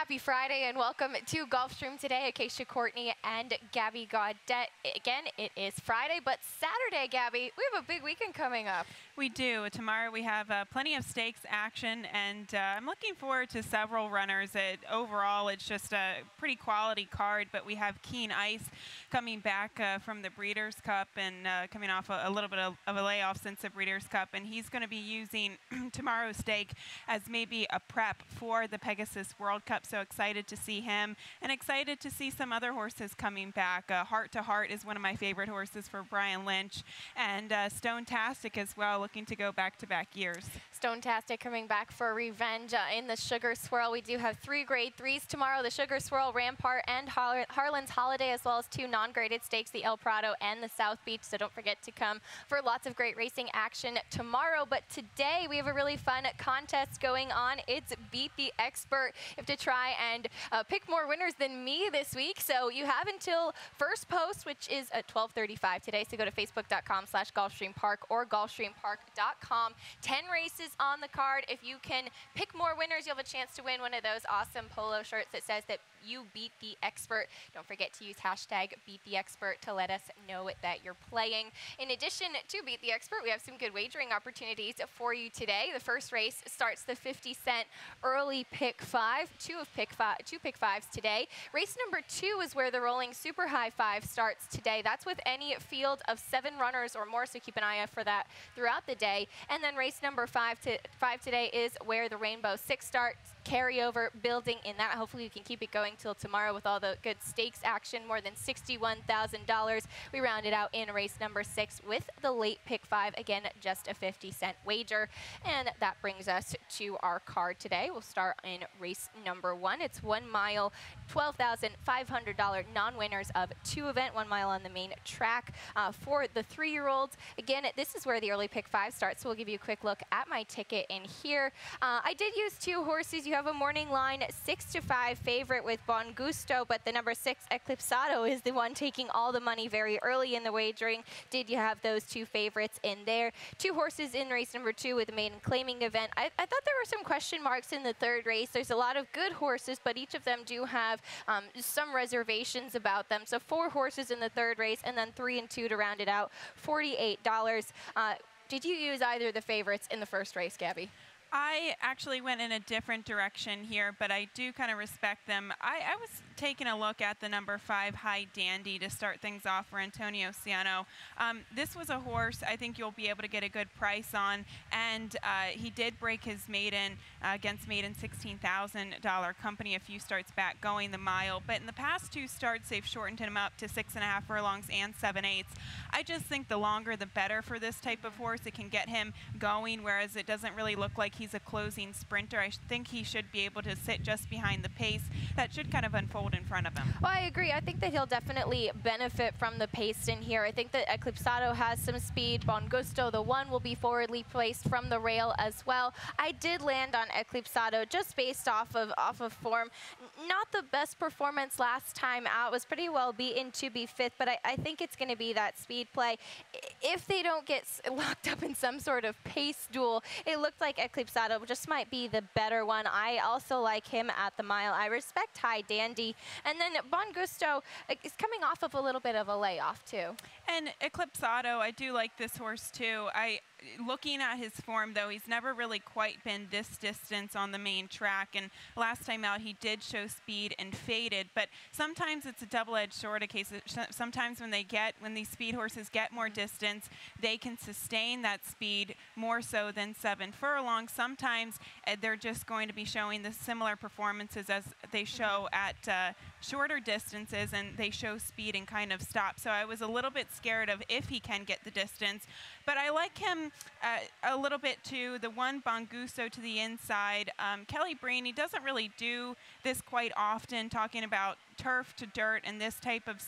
Happy Friday and welcome to Gulfstream today. ACACIA, Courtney, and Gabby Gaudet. Again, it is Friday, but Saturday, Gabby, we have a big weekend coming up. We do. Tomorrow we have plenty of stakes action, and I'm looking forward to several runners. Overall, it's just a pretty quality card, but we have Keen Ice coming back from the Breeders' Cup and coming off a little bit of a layoff since the Breeders' Cup, and he's going to be using tomorrow's stake as maybe a prep for the Pegasus World Cup. So excited to see him, and excited to see some other horses coming back. Heart to Heart is one of my favorite horses for Brian Lynch, and Stone-tastic as well, looking to go back-to-back years. Stone-tastic coming back for revenge in the Sugar Swirl. We do have 3 Grade 3s tomorrow, the Sugar Swirl, Rampart, and Harlan's Holiday, as well as 2 non-graded stakes, the El Prado and the South Beach. So don't forget to come for lots of great racing action tomorrow. But today we have a really fun contest going on. It's Beat the Expert. You have to try and pick more winners than me this week. So you have until first post, which is at 12:35 today. So go to facebook.com/GulfstreamPark or GulfstreamPark.com. 10 races on the card. If you can pick more winners, you'll have a chance to win one of those awesome polo shirts that says that you beat the expert. Don't forget to use hashtag #BeatTheExpert to let us know that you're playing. In addition to Beat the Expert, we have some good wagering opportunities for you today. The first race starts the 50-cent early pick 5. Two pick 5s today. Race number 2 is where the rolling super high 5 starts today. That's with any field of 7 runners or more, so keep an eye out for that throughout the day. And then race number 5 today is where the Rainbow 6 starts. Carryover building in that. Hopefully you can keep it going till tomorrow with all the good stakes action, more than $61,000. We rounded out in race number 6 with the late pick 5. Again, just a 50-cent wager. And that brings us to our card today. We'll start in race number 1. It's 1 mile, $12,500 non-winners of 2 event, 1 mile on the main track for the 3-year-olds. Again, this is where the early pick 5 starts, so we'll give you a quick look at my ticket in here. I did use 2 horses. You have a morning line 6-5 favorite with Bon Gusto, but the number 6 Eclipsado is the one taking all the money very early in the wagering. Did you have those 2 favorites in there? 2 horses in race number 2 with the maiden claiming event. I thought there were some question marks in the 3rd race. There's a lot of good horses, but each of them do have some reservations about them. So 4 horses in the 3rd race, and then 3 and 2 to round it out, $48. Did you use either of the favorites in the first race, Gabby? I actually went in a different direction here, but I do kind of respect them. I was taking a look at the number 5 High Dandy to start things off for Antonio Ciano. This was a horse I think you'll be able to get a good price on, and he did break his maiden against maiden $16,000 company a few starts back going the mile, but in the past 2 starts they've shortened him up to 6.5 furlongs and 7/8. I just think the longer the better for this type of horse. It can get him going, whereas it doesn't really look like he's a closing sprinter. I think he should be able to sit just behind the pace. That should kind of unfold in front of him. Well, I agree. I think that he'll definitely benefit from the pace in here. I think that Eclipsado has some speed. Bon Gusto, the 1, will be forwardly placed from the rail as well. I did land on Eclipsado just based off of form. Not the best performance last time out. Was pretty well beaten to be 5th, but I think it's going to be that speed play. If they don't get locked up in some sort of pace duel, it looked like Eclipsado just might be the better one. I also like him at the mile. I respect High Dandy. And then Bon Gusto is coming off of a little bit of a layoff, too. And Eclipsado, I do like this horse, too. Looking at his form, though, he's never really quite been this distance on the main track, and last time out he did show speed and faded, but sometimes it's a double-edged sword. A case sometimes when these speed horses get more distance, they can sustain that speed more so than 7 furlongs. Sometimes they're just going to be showing the similar performances as they show at shorter distances, and they show speed and kind of stop. So I was a little bit scared of if he can get the distance, but I like him a little bit too. The 1 Bon Gusto to the inside. Kelly Breen, he doesn't really do this quite often, talking about turf to dirt and this type of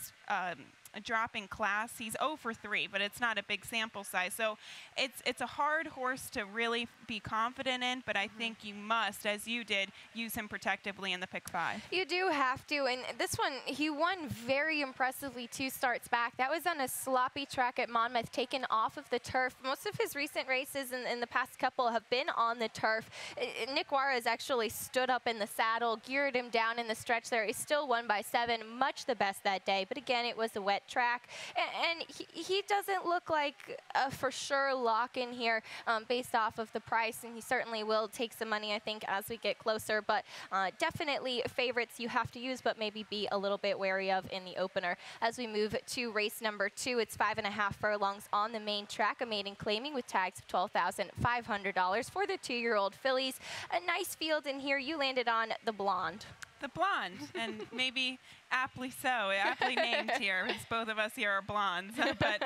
drop in class. He's 0 for 3, but it's not a big sample size. So it's a hard horse to really be confident in, but I think you must, as you did, use him protectively in the pick 5. You do have to, and this one, he won very impressively 2 starts back. That was on a sloppy track at Monmouth, taken off of the turf. Most of his recent races in the past couple have been on the turf. Nick Juarez actually stood up in the saddle, geared him down in the stretch there. He still won by 7, much the best that day, but again, it was a wet track, and he doesn't look like a for sure lock in here based off of the price, and he certainly will take some money, I think, as we get closer, but definitely favorites you have to use, but maybe be a little bit wary of in the opener. As we move to race number 2, it's 5.5 furlongs on the main track, a maiden claiming with tags of $12,500 for the 2-year-old fillies. A nice field in here. You landed on the Blonde. The Blonde, and maybe aptly so, aptly named here, because both of us here are blondes. But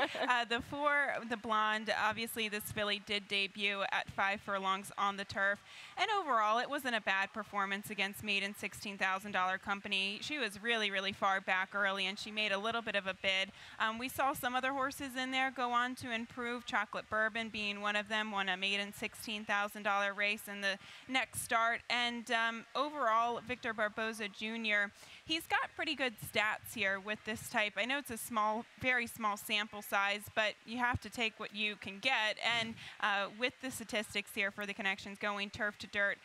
the Blonde, obviously this filly did debut at 5 furlongs on the turf, and overall it wasn't a bad performance against maiden $16,000 Company. She was really, really far back early, and she made a little bit of a bid. We saw some other horses in there go on to improve, Chocolate Bourbon being one of them, won a maiden $16,000 race in the next start, and overall Victor Barbosa Jr., he's got pretty good stats here with this type. I know it's a small, very small sample size, but you have to take what you can get. And with the statistics here for the connections going turf to dirt,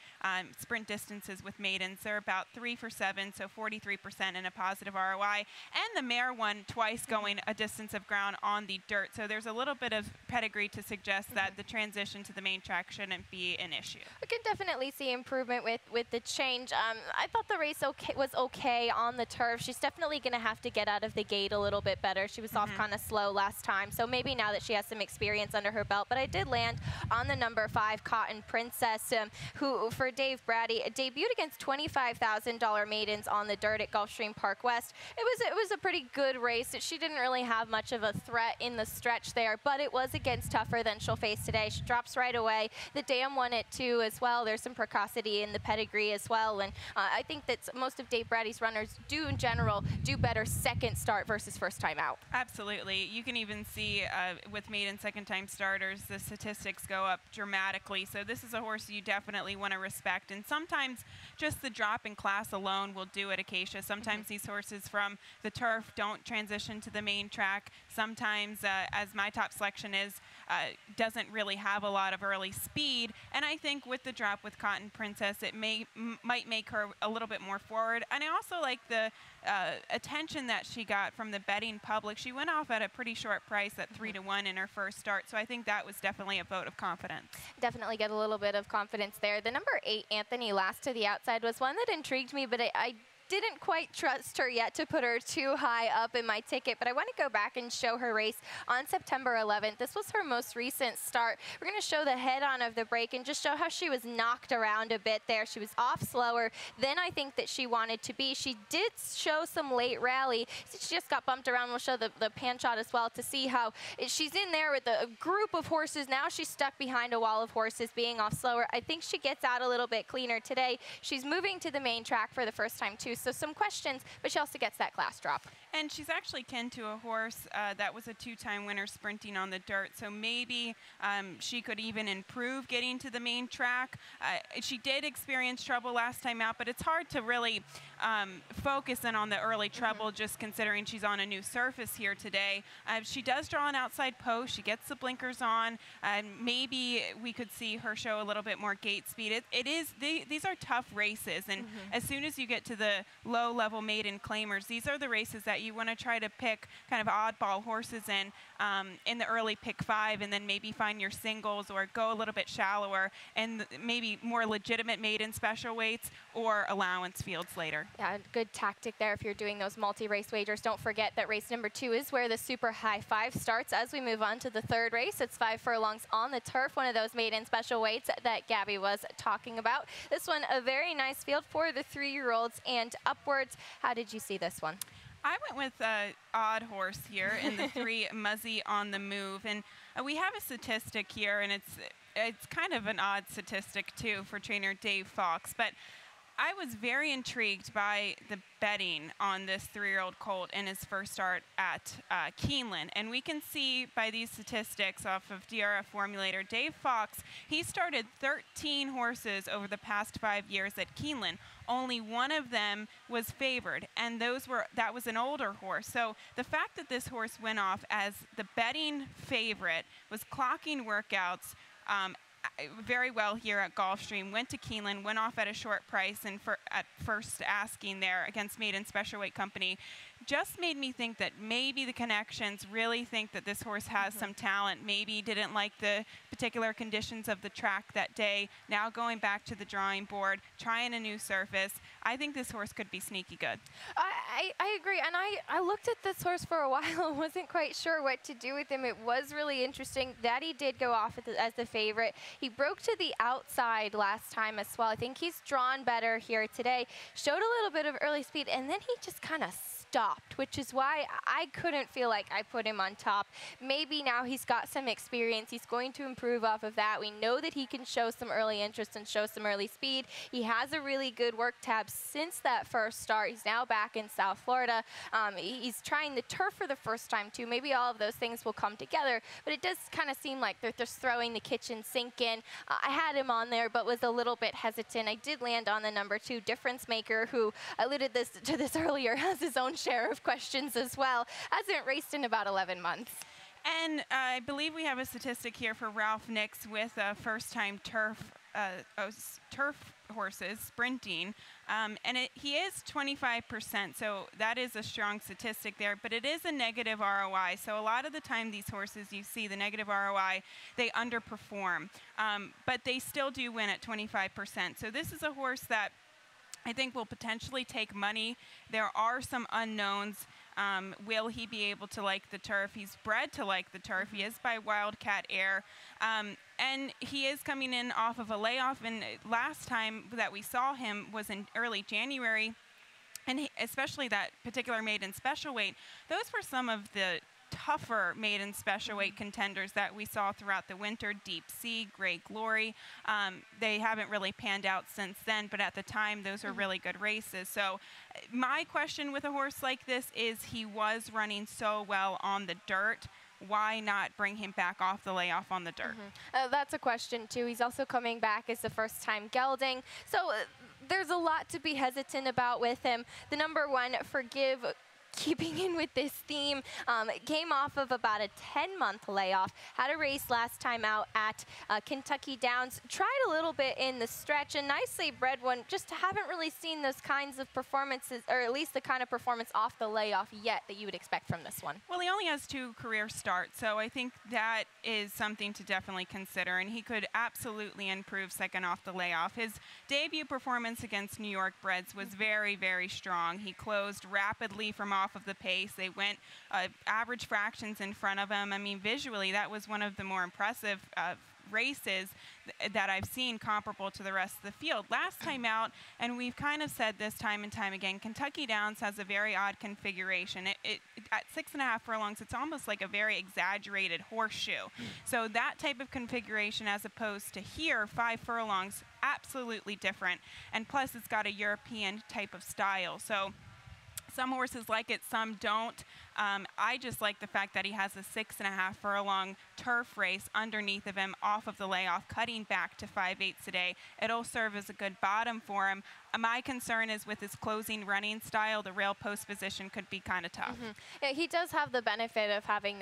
sprint distances with maidens, they're about 3 for 7, so 43% and a positive ROI. And the mare won twice going a distance of ground on the dirt. So there's a little bit of pedigree to suggest that the transition to the main track shouldn't be an issue. We can definitely see improvement with the change. I thought the race was okay on the turf. She's definitely going to have to get out of the gate a little bit better. She was off kind of slow last time, so maybe now that she has some experience under her belt. But I did land on the number 5, Cotton Princess, who for Dave Brady debuted against $25,000 maidens on the dirt at Gulfstream Park West. It was a pretty good race. She didn't really have much of a threat in the stretch there, but it was against tougher than she'll face today. She drops right away. The Dam won it too as well. There's some precocity in the pedigree as well, and I think that most of Dave Brady's runners do in general do better second start versus first time out. Absolutely. You can even see with maiden second time starters, the statistics go up dramatically. So this is a horse you definitely want to respect. And sometimes just the drop in class alone will do it, Acacia. Sometimes these horses from the turf don't transition to the main track. Sometimes, as my top selection is, doesn't really have a lot of early speed. And I think with the drop with Cotton Princess, it might make her a little bit more forward. And I also like the attention that she got from the betting public. She went off at a pretty short price at 3 to 1 in her first start. So I think that was definitely a vote of confidence. Definitely get a little bit of confidence there. The number 8, Anthony Last to the Outside, was one that intrigued me, but I didn't quite trust her yet to put her too high up in my ticket, but I want to go back and show her race on September 11th. This was her most recent start. We're going to show the head-on of the break and just show how she was knocked around a bit there. She was off slower than I think that she wanted to be. She did show some late rally. She just got bumped around. We'll show the pan shot as well to see how she's in there with a group of horses. Now she's stuck behind a wall of horses being off slower. I think she gets out a little bit cleaner today. She's moving to the main track for the first time too. So some questions, but she also gets that class drop. And she's actually kin to a horse that was a 2-time winner sprinting on the dirt. So maybe she could even improve getting to the main track. She did experience trouble last time out, but it's hard to really focus in on the early trouble just considering she's on a new surface here today. She does draw an outside post. She gets the blinkers on. Maybe we could see her show a little bit more gate speed. These are tough races, and as soon as you get to the low-level maiden claimers, these are the races that you want to try to pick kind of oddball horses in the early pick 5, and then maybe find your singles or go a little bit shallower and maybe more legitimate maiden special weights or allowance fields later. Yeah, good tactic there if you're doing those multi-race wagers. Don't forget that race number 2 is where the super high 5 starts. As we move on to the third race, it's 5 furlongs on the turf, one of those maiden special weights that Gabby was talking about. This one, a very nice field for the 3-year-olds and upwards. How did you see this one? I went with an odd horse here in the 3 Muzzy on the Move, and we have a statistic here, and it's kind of an odd statistic too for trainer Dave Fox, but I was very intrigued by the betting on this 3-year-old colt in his first start at Keeneland. And we can see by these statistics off of DRF Formulator, Dave Fox, he started 13 horses over the past 5 years at Keeneland. Only one of them was favored, and that was an older horse. So the fact that this horse went off as the betting favorite, was clocking workouts very well here at Gulfstream, went to Keeneland, went off at a short price, and at first asking there against Maiden Special Weight Company, just made me think that maybe the connections really think that this horse has some talent, maybe didn't like the particular conditions of the track that day, now going back to the drawing board, trying a new surface. I think this horse could be sneaky good. I agree, and I looked at this horse for a while and wasn't quite sure what to do with him. It was really interesting that he did go off as the favorite. He broke to the outside last time as well. I think he's drawn better here today, showed a little bit of early speed, and then he just kind of stopped, which is why I couldn't feel like I put him on top. Maybe now he's got some experience. He's going to improve off of that. We know that he can show some early interest and show some early speed. He has a really good work tab since that first start. He's now back in South Florida. He's trying the turf for the first time too. Maybe all of those things will come together, but it does kind of seem like they're just throwing the kitchen sink in. I had him on there, but was a little bit hesitant. I did land on the number 2, Difference Maker, who alluded to this earlier, has his own share of questions as well. Hasn't raced in about 11 months. And I believe we have a statistic here for Ralph Nix with first-time turf horses sprinting, and he is 25%, so that is a strong statistic there, but it is a negative ROI. So a lot of the time these horses, you see the negative ROI, they underperform, but they still do win at 25%. So this is a horse that I think will potentially take money. There are some unknowns. Will he be able to like the turf? He's bred to like the turf. He is by Wildcat Air. And he is coming in off of a layoff. And last time that we saw him was in early January. And especially that particular maiden special weight, those were some of the tougher maiden special weight contenders that we saw throughout the winter. Deep Sea, Great Glory. They haven't really panned out since then, but at the time those were really good races. So my question with a horse like this is, he was running so well on the dirt. Why not bring him back off the layoff on the dirt? That's a question too. He's also coming back as the first time gelding. So there's a lot to be hesitant about with him. The number 1, Forgive, keeping in with this theme, came off of about a 10-month layoff, had a race last time out at Kentucky Downs, tried a little bit in the stretch, a nicely bred one, just haven't really seen those kinds of performances, or at least the kind of performance off the layoff yet that you would expect from this one. Well, he only has 2 career starts, so I think that is something to definitely consider, and he could absolutely improve second off the layoff. His debut performance against New York Breds was very, very strong. He closed rapidly from off of the pace. They went average fractions in front of him. I mean, visually, that was one of the more impressive races that I've seen comparable to the rest of the field. Last time out, and we've kind of said this time and time again, Kentucky Downs has a very odd configuration. At 6.5 furlongs, it's almost like a very exaggerated horseshoe. So that type of configuration, as opposed to here, 5 furlongs, absolutely different. And plus, it's got a European type of style. So some horses like it, some don't. I just like the fact that he has a 6.5 furlong turf race underneath of him off of the layoff, cutting back to 5/8 a day. It'll serve as a good bottom for him. My concern is with his closing running style, the rail post position could be kind of tough. Yeah, he does have the benefit of having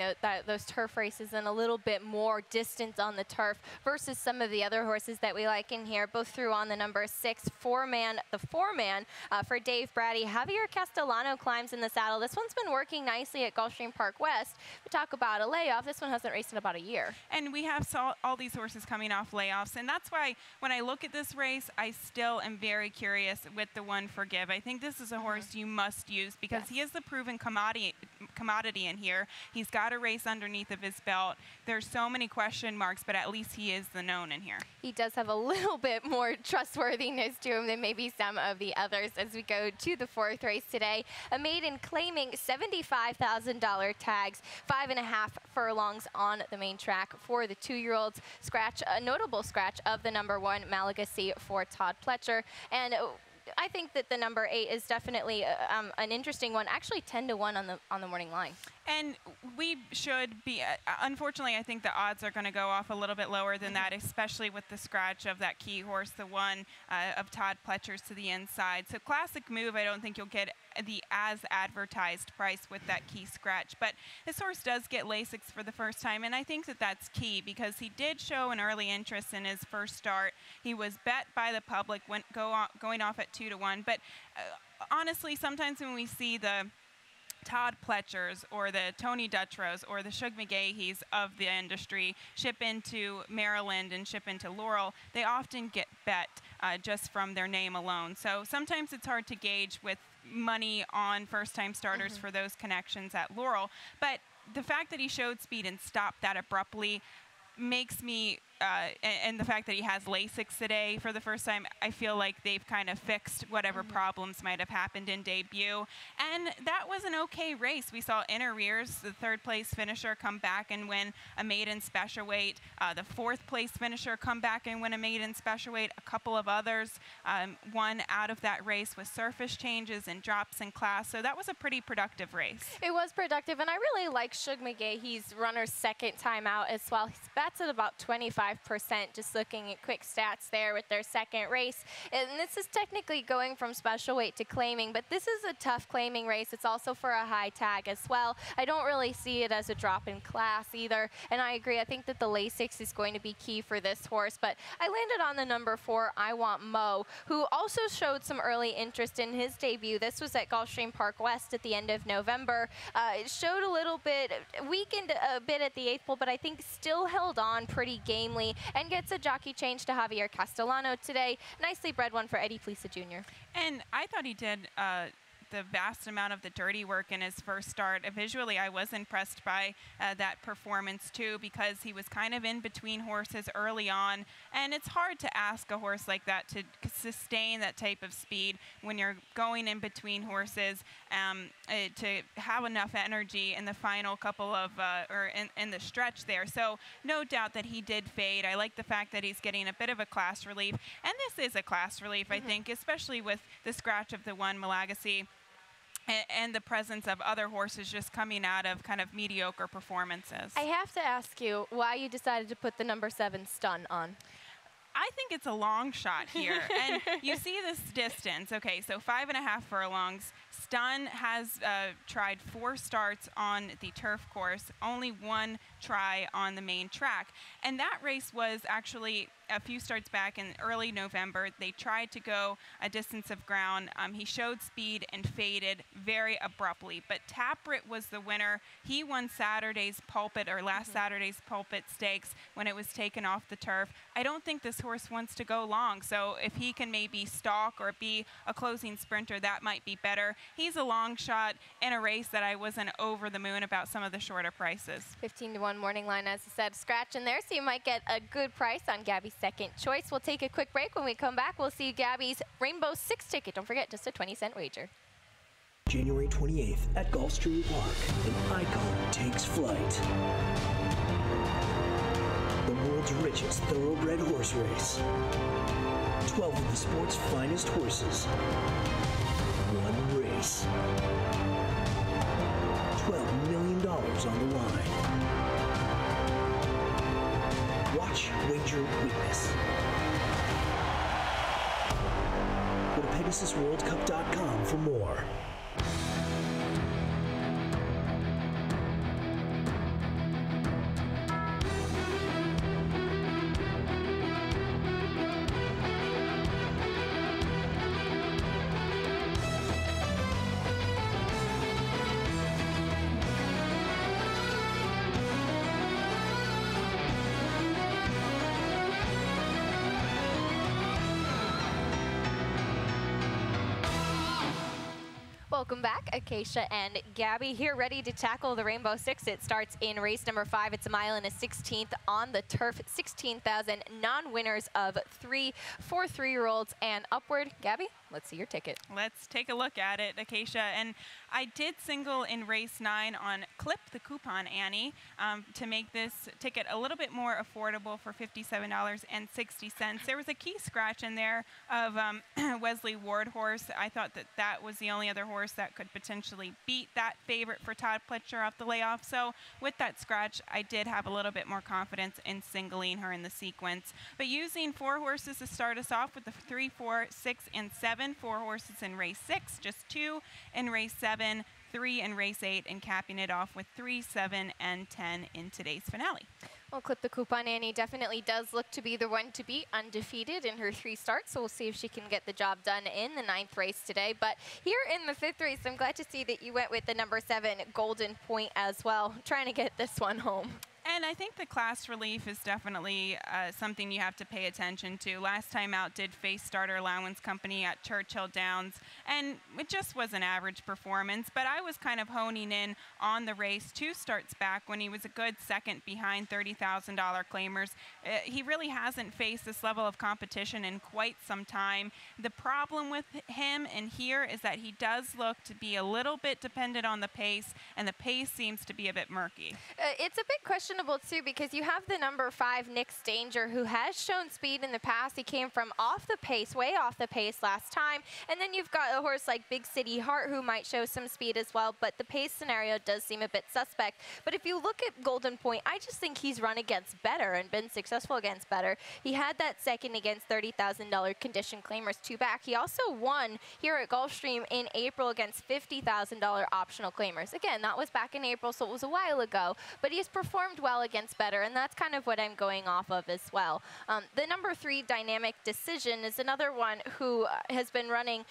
those turf races and a little bit more distance on the turf versus some of the other horses that we like in here. Both threw on the number 6, the four-man for Dave Brady. Javier Castellano climbs in the saddle. This one's been working nicely at Gulfstream Park West. We talk about a layoff. This one hasn't raced in about a year. And we have all these horses coming off layoffs, and that's why when I look at this race, I still am very curious with the 1, Forgive. I think this is a horse you must use because he is the proven commodity in here. He's got a race underneath of his belt. There's so many question marks, but at least he is the known in here. He does have a little bit more trustworthiness to him than maybe some of the others as we go to the 4th race today. A maiden claiming $75,000 tags, 5.5 furlongs on the main track for the 2-year-olds. Scratch, a notable scratch of the number 1 Malagasy for Todd Pletcher. And I think that the number 8 is definitely an interesting one. Actually, 10-1 on the morning line. And we should be, unfortunately, I think the odds are going to go off a little bit lower than that, especially with the scratch of that key horse, the one of Todd Pletcher's to the inside. So classic move, I don't think you'll get the as advertised price with that key scratch. But this horse does get Lasix for the first time, and I think that that's key because he did show an early interest in his first start. He was bet by the public, going off at 2-1. But honestly, sometimes when we see the Todd Pletchers or the Tony Dutrows or the Shug McGahees of the industry ship into Maryland and ship into Laurel, they often get bet just from their name alone. So sometimes it's hard to gauge with money on first-time starters for those connections at Laurel. But the fact that he showed speed and stopped that abruptly makes me, and the fact that he has Lasix today for the first time, I feel like they've kind of fixed whatever problems might have happened in debut. And that was an okay race. We saw Inner Rears, the third-place finisher, come back and win a maiden special weight. The fourth-place finisher come back and win a maiden special weight. A couple of others won out of that race with surface changes and drops in class. So that was a pretty productive race. It was productive, and I really like Shug McGahee's runner's second time out as well. He's bats at about 25%, just looking at quick stats there with their second race. And this is technically going from special weight to claiming, but this is a tough claiming race. It's also for a high tag as well. I don't really see it as a drop in class either, and I agree. I think that the Lasix is going to be key for this horse, but I landed on the number 4, I Want Mo, who also showed some early interest in his debut. This was at Gulfstream Park West at the end of November. It showed a little bit, weakened a bit at the 8th pole, but I think still held on pretty gamely and gets a jockey change to Javier Castellano today. Nicely bred one for Eddie Plisa Jr. And I thought he did the vast amount of the dirty work in his first start. Visually, I was impressed by that performance too, because he was kind of in between horses early on, and it's hard to ask a horse like that to sustain that type of speed when you're going in between horses, to have enough energy in the final couple of or in the stretch there. So no doubt that he did fade. I like the fact that he's getting a bit of a class relief, and this is a class relief, I think, especially with the scratch of the one Malagasy and the presence of other horses just coming out of kind of mediocre performances. I have to ask you why you decided to put the number 7 Stun on. I think it's a long shot here. And you see this distance. Okay, so 5.5 furlongs. Stun has tried 4 starts on the turf course, only 1 try on the main track. And that race was actually a few starts back in early November. They tried to go a distance of ground. He showed speed and faded very abruptly. But Taprit was the winner. He won Saturday's pulpit, or last Saturday's pulpit stakes when it was taken off the turf. I don't think this horse wants to go long. So if he can maybe stalk or be a closing sprinter, that might be better. He's a long shot in a race that I wasn't over the moon about some of the shorter prices. 15-1 morning line, as I said, scratch in there, so you might get a good price on Gabby's second choice. We'll take a quick break. When we come back, we'll see Gabby's Rainbow 6 ticket. Don't forget, just a 20-cent wager. January 28th at Gulfstream Park, an icon takes flight. The world's richest thoroughbred horse race. 12 of the sport's finest horses. One race. $12 million on the line. Watch, wager, witness. Go to PegasusWorldCup.com for more. Welcome back, Acacia and Gabby here, ready to tackle the Rainbow Six. It starts in race number 5. It's a mile and a 16th on the turf. 16,000 non-winners of 3 for 3-year-olds and upward. Gabby, let's see your ticket. Let's take a look at it, Acacia. And I did single in race 9 on Clip the Coupon, Annie, to make this ticket a little bit more affordable for $57.60. There was a key scratch in there of Wesley Ward horse. I thought that that was the only other horse that could potentially beat that favorite for Todd Pletcher off the layoff. So with that scratch, I did have a little bit more confidence in singling her in the sequence. But using 4 horses to start us off with the 3, 4, 6, and 7. 4 horses in race 6, just 2 in race 7, 3 in race 8, and capping it off with 3, 7, and 10 in today's finale. Well, Clip the Coupon, Annie definitely does look to be the one to beat, undefeated in her 3 starts, so we'll see if she can get the job done in the 9th race today. But here in the 5th race, I'm glad to see that you went with the number 7, Golden Point, as well, trying to get this one home. And I think the class relief is definitely something you have to pay attention to. Last time out did face Starter Allowance Company at Churchill Downs, and it just was an average performance. But I was kind of honing in on the race 2 starts back when he was a good second behind $30,000 claimers. He really hasn't faced this level of competition in quite some time. The problem with him in here is that he does look to be a little bit dependent on the pace, and the pace seems to be a bit murky. It's a bit questionable too, because you have the number 5, Nick's Danger, who has shown speed in the past. He came from off the pace, way off the pace last time. And then you've got a horse like Big City Heart, who might show some speed as well, but the pace scenario does seem a bit suspect. But if you look at Golden Point, I just think he's run against better and been successful against better. He had that second against $30,000 condition claimers 2 back. He also won here at Gulfstream in April against $50,000 optional claimers. Again, that was back in April, so it was a while ago, but he has performed well against better, and that's kind of what I'm going off of as well. The number 3, Dynamic Decision, is another one who has been running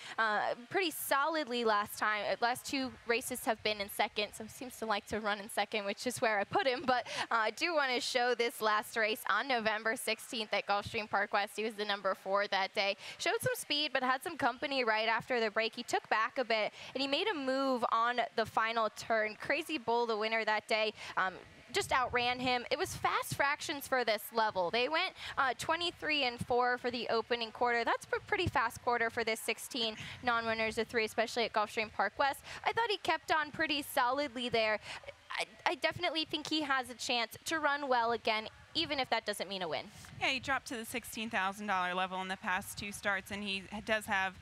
pretty solidly last time. Last 2 races have been in second, so seems to like to run in second, which is where I put him. But I do want to show this last race on November 16th at Gulfstream Park West. He was the number 4 that day. Showed some speed, but had some company right after the break. He took back a bit, and he made a move on the final turn. Crazy Bull, the winner that day, just outran him. It was fast fractions for this level. They went 23 and 4 for the opening quarter. That's a pretty fast quarter for this 16 non-winners of 3, especially at Gulfstream Park West. I thought he kept on pretty solidly there. I definitely think he has a chance to run well again, even if that doesn't mean a win. Yeah, he dropped to the $16,000 level in the past 2 starts, and he does have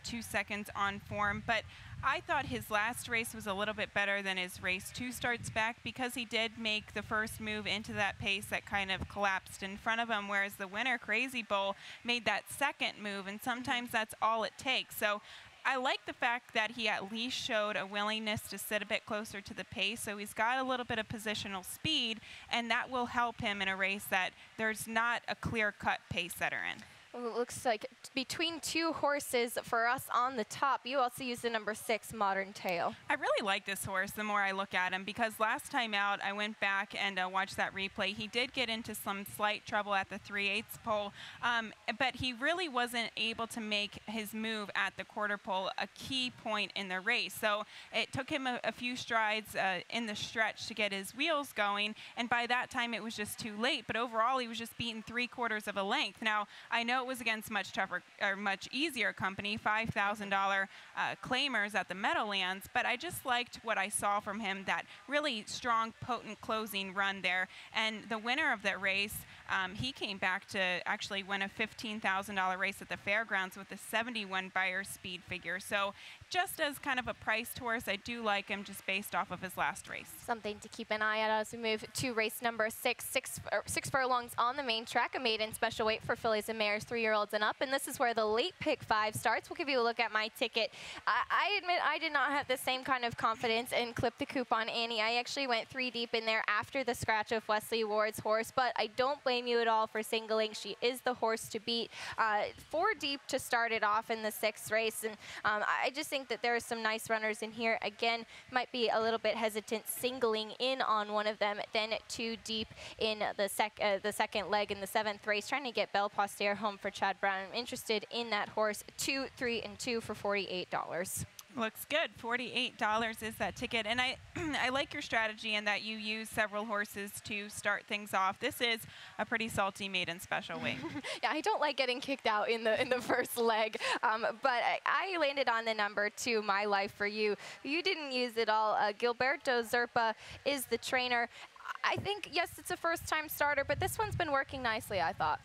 2 seconds on form. But I thought his last race was a little bit better than his race 2 starts back, because he did make the first move into that pace that kind of collapsed in front of him, whereas the winner, Crazy Bull, made that second move, and sometimes that's all it takes. So I like the fact that he at least showed a willingness to sit a bit closer to the pace, so he's got a little bit of positional speed, and that will help him in a race that there's not a clear-cut pace setter in. Well, it looks like between 2 horses for us on the top, you also use the number 6, Modern Tale. I really like this horse the more I look at him, because last time out I went back and watched that replay. He did get into some slight trouble at the 3/8 pole, but he really wasn't able to make his move at the quarter pole a key point in the race. So it took him a few strides in the stretch to get his wheels going, and by that time it was just too late. But overall he was just beaten 3/4 of a length. Now I know it was against much tougher or much easier company, $5,000 claimers at the Meadowlands, but I just liked what I saw from him, that really strong, potent closing run there. And the winner of that race, he came back to actually win a $15,000 race at the fairgrounds with a 71 buyer speed figure. So just as kind of a priced horse, I do like him just based off of his last race. Something to keep an eye out as we move to race number 6, 6 furlongs on the main track, a maiden special weight for fillies and mares 3-year-olds and up, and this is where the late pick 5 starts. We'll give you a look at my ticket. I admit I did not have the same kind of confidence in Clip the Coupon, Annie. I actually went 3 deep in there after the scratch of Wesley Ward's horse, but I don't blame you at all for singling. She is the horse to beat. 4 deep to start it off in the 6th race, and I just think that there are some nice runners in here. Again, might be a little bit hesitant singling in on one of them, then 2 deep in the second leg in the 7th race, trying to get Belle Postier home for Chad Brown. I'm interested in that horse, 2, 3, and 2 for $48. Looks good. $48 is that ticket. And I I like your strategy in that you use several horses to start things off. This is a pretty salty maiden special weight. Yeah, I don't like getting kicked out in the first leg, but I landed on the number 2, My Life for You. You didn't use it all. Gilberto Zerpa is the trainer. I think, yes, it's a first-time starter, but this one's been working nicely, I thought.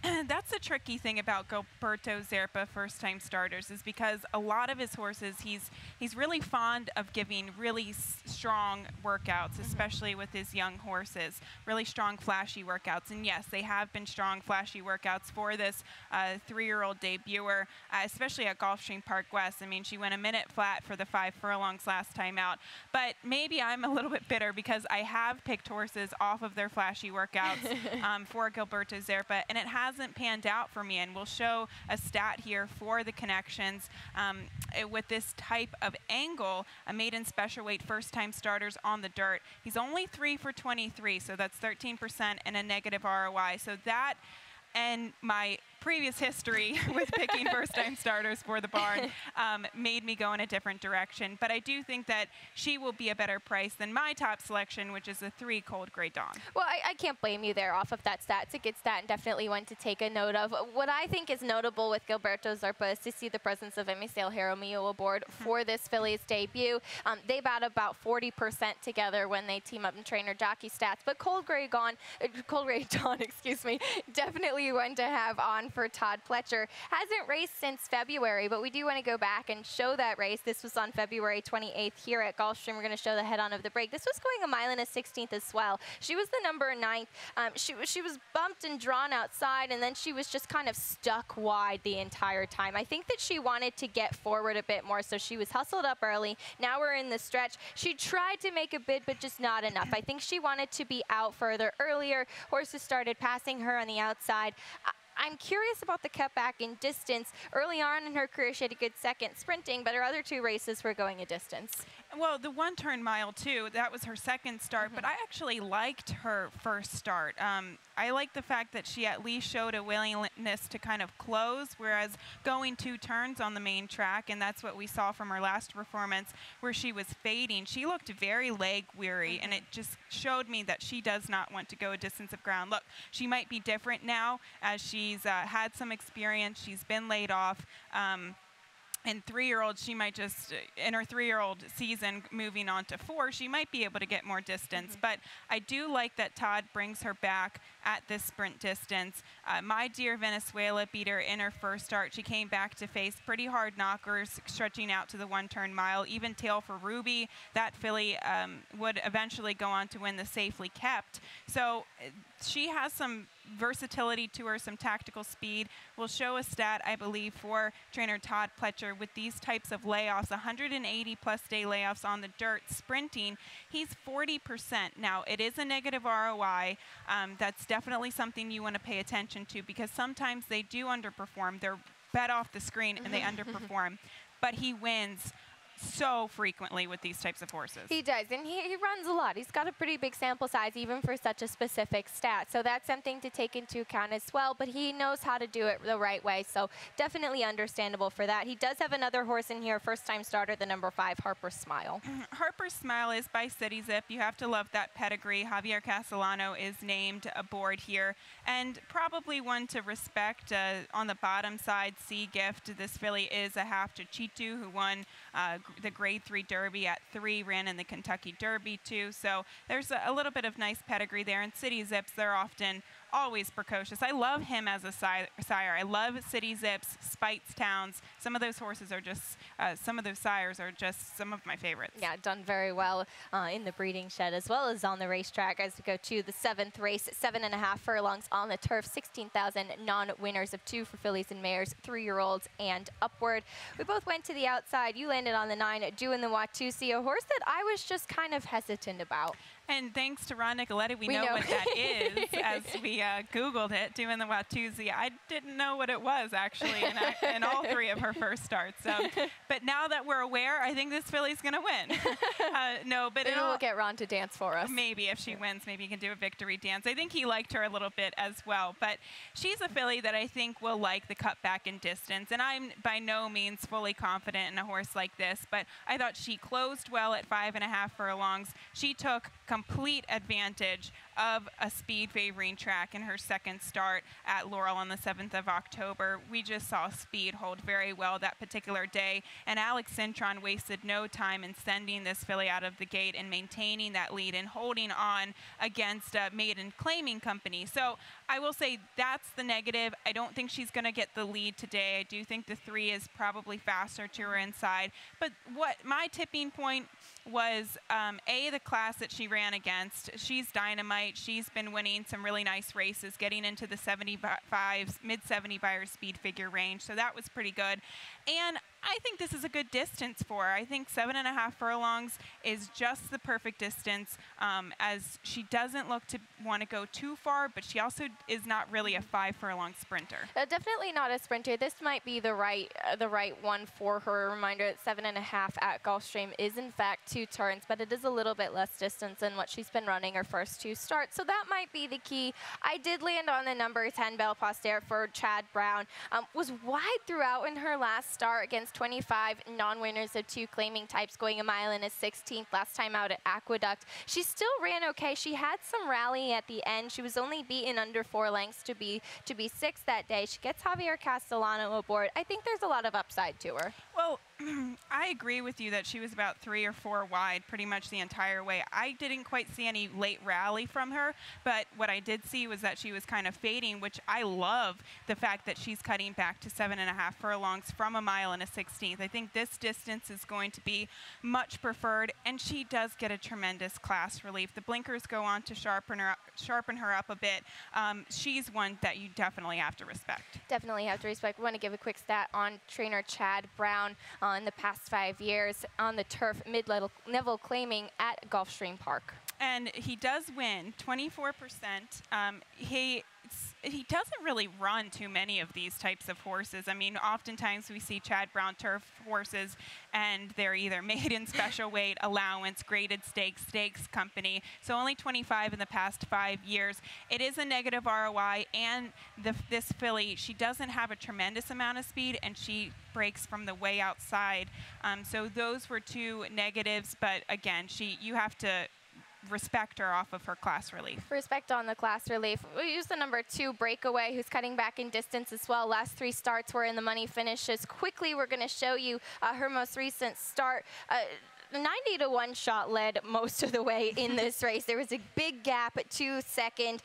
And that's the tricky thing about Gilberto Zerpa first-time starters, is because a lot of his horses, he's really fond of giving really strong workouts, especially with his young horses, really strong, flashy workouts. And yes, they have been strong, flashy workouts for this 3-year-old debuter, especially at Gulfstream Park West. I mean, she went a minute flat for the 5 furlongs last time out. But maybe I'm a little bit bitter because I have picked horses off of their flashy workouts for Gilberto Zerpa, and it hasn't panned out for me. And we'll show a stat here for the connections with this type of angle, a maiden special weight first-time starters on the dirt. He's only 3 for 23, so that's 13% and a negative ROI. So that and my previous history with picking first-time starters for the barn made me go in a different direction. But I do think that she will be a better price than my top selection, which is a 3 Cold Grey Dawn. Well, I can't blame you there off of that stat. It's a good stat and definitely one to take a note of. What I think is notable with Gilberto Zerpa is to see the presence of Emisel Jaramillo aboard for this filly's debut. They bat about 40% together when they team up in trainer jockey stats. But Cold Grey Dawn, excuse me, definitely one to have on for Todd Pletcher. Hasn't raced since February, but we do want to go back and show that race. This was on February 28th here at Gulfstream. We're going to show the head-on of the break. This was going 1 1/16 as well. She was the number 9. She was bumped and drawn outside, and then she was just kind of stuck wide the entire time. I think that she wanted to get forward a bit more, so she was hustled up early. Now we're in the stretch. She tried to make a bid, but just not enough. I think she wanted to be out further earlier. Horses started passing her on the outside. I'm curious about the cutback in distance. Early on in her career, she had a good second sprinting, but her other 2 races were going a distance. Well, the 1-turn mile, too, that was her second start, but I actually liked her first start. I like the fact that she at least showed a willingness to kind of close, whereas going 2 turns on the main track, and that's what we saw from her last performance, where she was fading. She looked very leg weary, and it just showed me that she does not want to go a distance of ground. Look, she might be different now as she's had some experience. She's been laid off. And 3-year-old, she might just, in her 3-year-old season, moving on to 4, she might be able to get more distance. But I do like that Todd brings her back at this sprint distance. My Dear Venezuela beat her in her first start. She came back to face pretty hard knockers, stretching out to the 1-turn mile. Even Tail for Ruby, that filly would eventually go on to win the Safely Kept. So she has some versatility to her, some tactical speed. We'll show a stat, I believe, for trainer Todd Pletcher with these types of layoffs, 180-plus day layoffs on the dirt, sprinting. He's 40%. Now, it is a negative ROI. That's definitely something you want to pay attention to because sometimes they do underperform. They're bet off the screen and they underperform. But he wins so frequently with these types of horses. He does, and he runs a lot. He's got a pretty big sample size even for such a specific stat. So that's something to take into account as well, but he knows how to do it the right way, so definitely understandable for that. He does have another horse in here, first-time starter, the number 5, Harper's Smile. Harper's Smile is by City Zip. You have to love that pedigree. Javier Castellano is named aboard here, and probably one to respect. On the bottom side, Sea Gift. This filly is a half to Chitu, who won the Grade 3 Derby at 3, ran in the Kentucky Derby too. So there's a little bit of nice pedigree there. And City Zips, they're often always precocious. I love him as a sire. I love City Zips, Spites Towns. Some of those horses are just, some of those sires are just some of my favorites. Yeah, done very well in the breeding shed as well as on the racetrack as we go to the 7th race, 7.5 furlongs on the turf, 16,000 non-winners of 2 for fillies and mares, 3-year-olds and upward. We both went to the outside. You landed on the 9, Doing the Watusi, a horse that I was just kind of hesitant about. And thanks to Ron Nicoletti, we know what that is as we Googled it, doing the Watusi. I didn't know what it was, actually, in all three of her first starts. But now that we're aware, I think this filly's going to win. No, but maybe we'll get Ron to dance for us. Maybe if she wins, maybe he can do a victory dance. I think he liked her a little bit as well. But she's a filly that I think will like the cutback in distance. And I'm by no means fully confident in a horse like this, but I thought she closed well at 5.5 furlongs. She took complete advantage of a speed favoring track in her second start at Laurel on the 7th of October. We just saw speed hold very well that particular day, and Alex Cintron wasted no time in sending this filly out of the gate and maintaining that lead and holding on against Maiden Claiming Company. So I will say that's the negative. I don't think she's going to get the lead today. I do think the 3 is probably faster to her inside. But what my tipping point was, the class that she ran against. She's dynamite. She's been winning some really nice races, getting into the 75s, mid-70 buyer speed figure range. So that was pretty good. And I think this is a good distance for her. I think 7.5 furlongs is just the perfect distance, as she doesn't look to want to go too far, but she also is not really a 5 furlong sprinter. Definitely not a sprinter. This might be the right one for her. A reminder that 7.5 at Gulfstream is in fact 2 turns, but it is a little bit less distance than what she's been running her first 2 starts. So that might be the key. I did land on the number 10 Belle Poster for Chad Brown. Was wide throughout in her last start against 25 non-winners of 2 claiming types, going a mile and a 16th last time out at Aqueduct. She still ran okay. She had some rally at the end. She was only beaten under 4 lengths to be 6th that day. She gets Javier Castellano aboard. I think there's a lot of upside to her. Well, I agree with you that she was about 3 or 4 wide pretty much the entire way. I didn't quite see any late rally from her, but what I did see was that she was kind of fading, which I love the fact that she's cutting back to 7.5 furlongs from a mile and a 16th. I think this distance is going to be much preferred, and she does get a tremendous class relief. The blinkers go on to sharpen her up a bit. She's one that you definitely have to respect. Definitely have to respect. We want to give a quick stat on trainer Chad Brown in the past 5 years on the turf, mid-level claiming at Gulfstream Park. And he does win 24%. He doesn't really run too many of these types of horses. I mean, oftentimes we see Chad Brown turf horses, and they're either maiden special weight, allowance, graded stakes, stakes company. So only 25 in the past 5 years. It is a negative ROI, and this filly, she doesn't have a tremendous amount of speed, and she breaks from the way outside. So those were 2 negatives, but again, you have to respect her off of her class relief. Respect on the class relief. We use the number 2 Breakaway, who's cutting back in distance as well. Last 3 starts were in the money finishes. Quickly, we're going to show you her most recent start. 90-to-1 shot led most of the way in this race. There was a big gap at 2 second.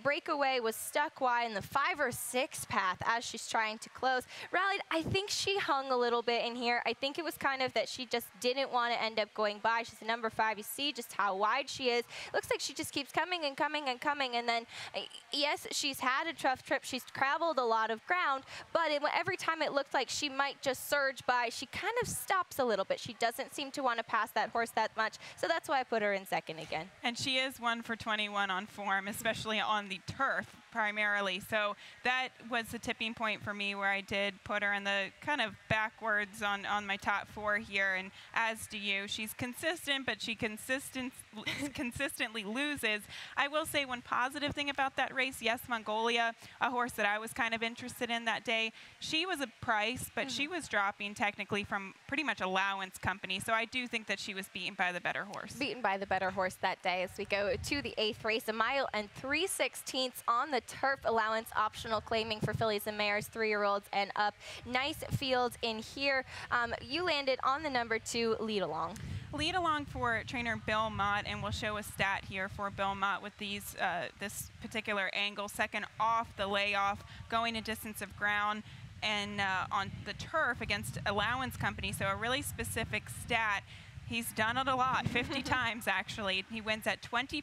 Breakaway was stuck wide in the 5 or 6 path as she's trying to close. Rallied, I think she hung a little bit in here. I think it was kind of that she just didn't want to end up going by. She's a number 5. You see just how wide she is. Looks like she just keeps coming and coming and coming. And then, yes, she's had a tough trip. She's traveled a lot of ground. But every time it looked like she might just surge by, she kind of stops a little bit. She doesn't seem to want to pass that horse that much, so that's why I put her in second again. And she is 1 for 21 on form, especially on the turf primarily. So that was the tipping point for me, where I did put her in the kind of backwards on my top 4 here, and as do you. She's consistent, but she consistently loses. I will say one positive thing about that race, yes, Mongolia, a horse that I was kind of interested in that day, she was a price, but she was dropping technically from pretty much allowance company. So I do think that she was beaten by the better horse. Beaten by the better horse that day as we go to the 8th race, a mile and 3/16 on the turf, allowance optional claiming for fillies and mares, 3-year-olds and up. Nice field in here. You landed on the number 2 Lead Along. Lead Along for trainer Bill Mott, and we'll show a stat here for Bill Mott with these this particular angle. Second off the layoff, going a distance of ground, and on the turf against allowance company. So a really specific stat. He's done it a lot, 50 times actually. He wins at 20%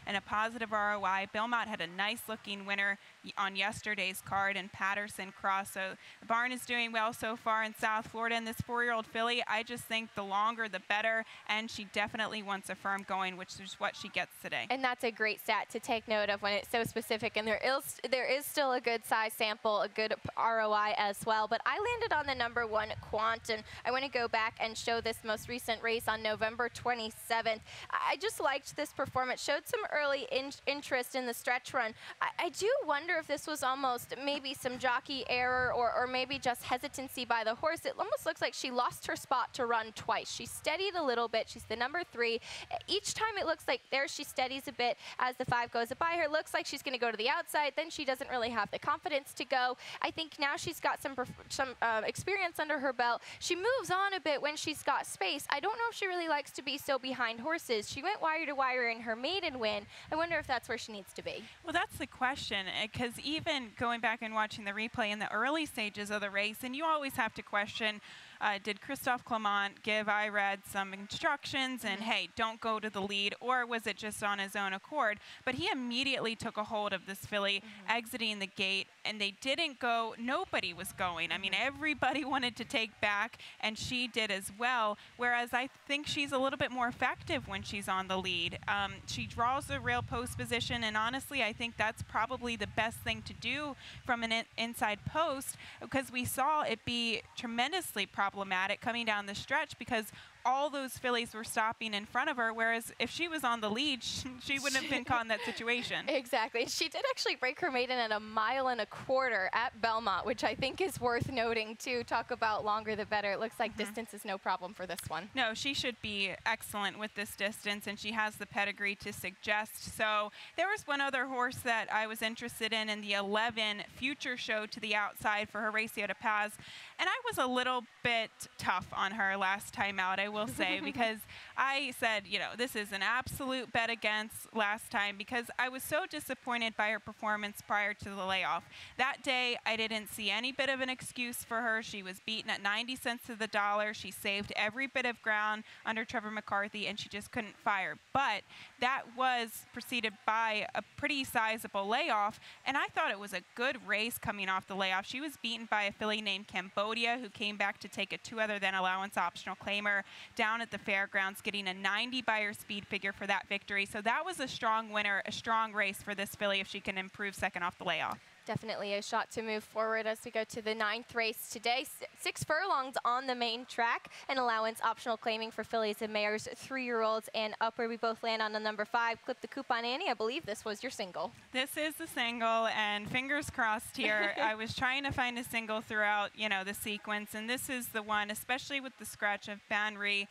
and a positive ROI. Belmont had a nice-looking winner on yesterday's card in Patterson Cross. So the barn is doing well so far in South Florida. And this 4-year-old filly, I just think the longer the better, and she definitely wants a firm going, which is what she gets today. And that's a great stat to take note of when it's so specific. And there is still a good size sample, a good ROI as well. But I landed on the number 1 Quant, and I want to go back and show this most recent race on November 27th. I just liked this performance, showed some early interest in the stretch run. I do wonder if this was almost maybe some jockey error or maybe just hesitancy by the horse. It almost looks like she lost her spot to run twice. She steadied a little bit. She's the number 3. Each time it looks like there she steadies a bit as the 5 goes by her. Looks like she's going to go to the outside. Then she doesn't really have the confidence to go. I think now she's got some experience under her belt. She moves on a bit when she's got space. I don't know if she really likes to be so behind horses. She went wire to wire in her maiden win. I wonder if that's where she needs to be. Well, that's the question, because even going back and watching the replay in the early stages of the race, and you always have to question, did Christophe Clement give Irad some instructions and, hey, don't go to the lead, or was it just on his own accord? But he immediately took a hold of this filly, exiting the gate, and they didn't go. Nobody was going. I mean, everybody wanted to take back, and she did as well, whereas I think she's a little bit more effective when she's on the lead. She draws the rail post position, and honestly, I think that's probably the best thing to do from an inside post, because we saw it be tremendously problematic coming down the stretch because all those fillies were stopping in front of her, whereas if she was on the lead, she wouldn't have been caught in that situation. Exactly. She did actually break her maiden at 1.25 miles at Belmont, which I think is worth noting too. Talk about longer the better. It looks like distance is no problem for this one. No, she should be excellent with this distance, and she has the pedigree to suggest. So there was one other horse that I was interested in the 11 Future Show to the outside for Horacio de Paz, and I was a little bit tough on her last time out, I will say, because I said, you know, this is an absolute bet against last time, because I was so disappointed by her performance prior to the layoff. That day, I didn't see any bit of an excuse for her. She was beaten at 90 cents to the dollar. She saved every bit of ground under Trevor McCarthy, and she just couldn't fire. But that was preceded by a pretty sizable layoff, and I thought it was a good race coming off the layoff. She was beaten by a filly named Cambodia, who came back to take a 2 other than allowance optional claimer down at the fairgrounds, getting a 90 by her speed figure for that victory. So that was a strong winner, a strong race for this filly if she can improve second off the layoff. Definitely a shot to move forward as we go to the 9th race today. 6 furlongs on the main track, an allowance optional claiming for fillies and mares, 3-year-olds and upward. We both land on the number 5. Clip the coupon, Annie. I believe this was your single. This is the single, and fingers crossed here. I was trying to find a single throughout, you know, the sequence, and this is the one, especially with the scratch of BANREE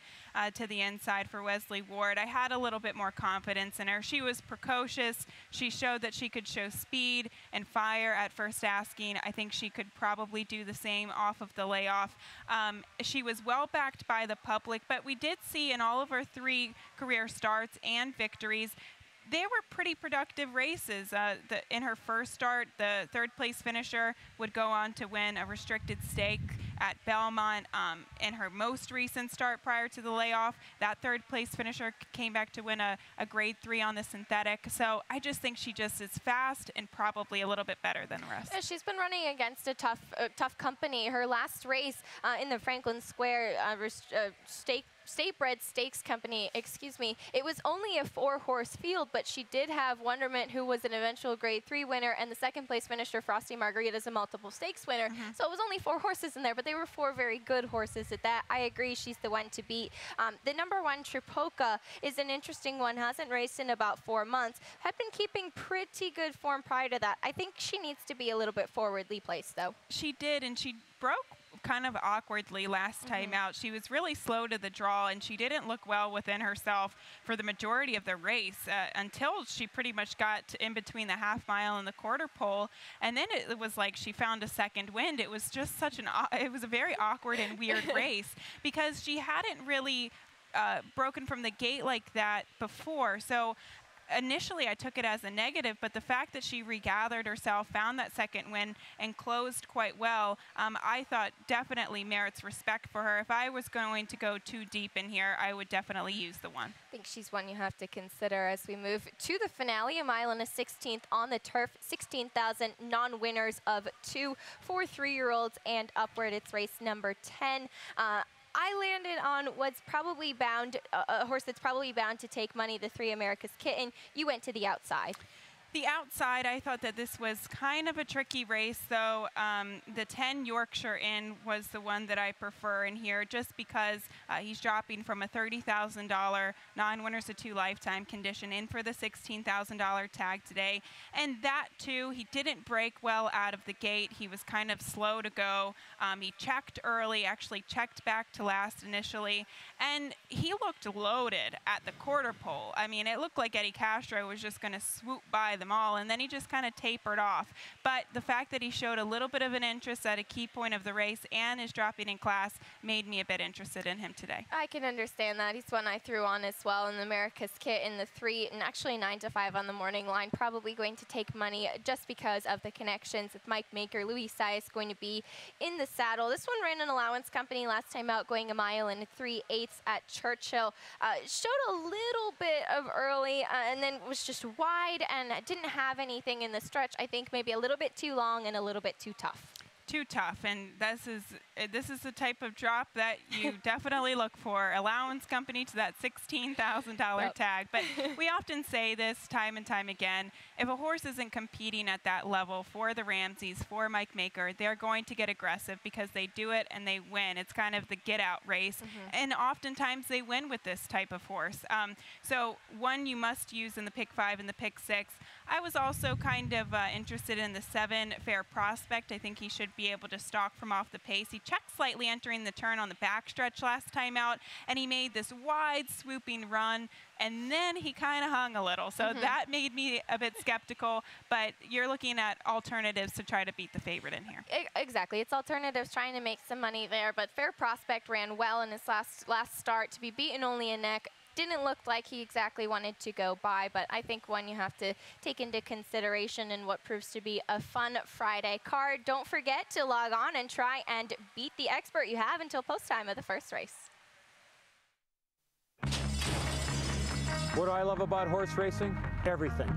to the inside for Wesley Ward. I had a little bit more confidence in her. She was precocious. She showed that she could show speed and fire at first asking. I think she could probably do the same off of the layoff. She was well backed by the public, but we did see in all of her 3 career starts and victories, they were pretty productive races. In her first start, the 3rd place finisher would go on to win a restricted stake at Belmont. In her most recent start prior to the layoff, that 3rd place finisher came back to win a grade 3 on the synthetic. So I just think she just is fast and probably a little bit better than the rest. Yeah, she's been running against a tough company. Her last race in the Franklin Square State Bred Stakes Company, it was only a 4-horse field, but she did have Wonderment, who was an eventual grade 3 winner, and the 2nd place finisher, Frosty Margarita, is a multiple stakes winner. So it was only 4 horses in there, but they were 4 very good horses at that. I agree, she's the one to beat. The number 1, Tripoca, is an interesting one, hasn't raced in about 4 months, had been keeping pretty good form prior to that. I think she needs to be a little bit forwardly placed, though. She did, and she broke kind of awkwardly last time out. She was really slow to the draw, and she didn't look well within herself for the majority of the race until she pretty much got in between the half mile and the quarter pole, and then it was like she found a second wind. It was just it was a very awkward and weird race because she hadn't really broken from the gate like that before. So initially I took it as a negative, but the fact that she regathered herself, found that second win, and closed quite well, I thought definitely merits respect for her. If I was going to go too deep in here, I would definitely use the one. I think she's one you have to consider as we move to the finale. A mile and a 16th on the turf, 16,000 non-winners of 2 for 3-year-olds and upward. It's race number 10. I landed on what's probably bound, a horse that's probably bound to take money, the 3 America's Kitten. You went to the outside. The outside, I thought that this was kind of a tricky race, though. The 10 Yorkshire Inn was the one that I prefer in here, just because he's dropping from a $30,000 non-winners of 2 lifetime condition in for the $16,000 tag today. And that, too, he didn't break well out of the gate. He was kind of slow to go. He checked early, actually checked back to last initially, and he looked loaded at the quarter pole. I mean, it looked like Eddie Castro was just going to swoop by them all, and then he just kind of tapered off. But the fact that he showed a little bit of an interest at a key point of the race and is dropping in class made me a bit interested in him today. I can understand that. He's one I threw on as well in the America's Kit in the 3 and actually 9 to 5 on the morning line. Probably going to take money just because of the connections with Mike Maker. Louis Sai is going to be in the saddle. This one ran an allowance company last time out, going a mile and 3/8 at Churchill. Showed a little bit of early and then was just wide and didn't have anything in the stretch. I think maybe a little bit too long and a little bit too tough. Too tough, and this is the type of drop that you definitely look for. Allowance company to that $16,000 tag. But we often say this time and time again, if a horse isn't competing at that level for the Ramseys, for Mike Maker, they're going to get aggressive because they do it and they win. It's kind of the get-out race, and oftentimes they win with this type of horse. So one you must use in the pick 5 and the pick 6. I was also kind of interested in the 7 Fair Prospect. I think he should be able to stalk from off the pace. He checked slightly entering the turn on the backstretch last time out, and he made this wide swooping run, and then he kind of hung a little. So that made me a bit skeptical, but you're looking at alternatives to try to beat the favorite in here. Exactly. It's alternatives trying to make some money there, but Fair Prospect ran well in his last start. To be beaten only a neck didn't look like he exactly wanted to go by, but I think one you have to take into consideration in what proves to be a fun Friday card. Don't forget to log on and try and beat the expert you have until post time of the first race. What do I love about horse racing? Everything.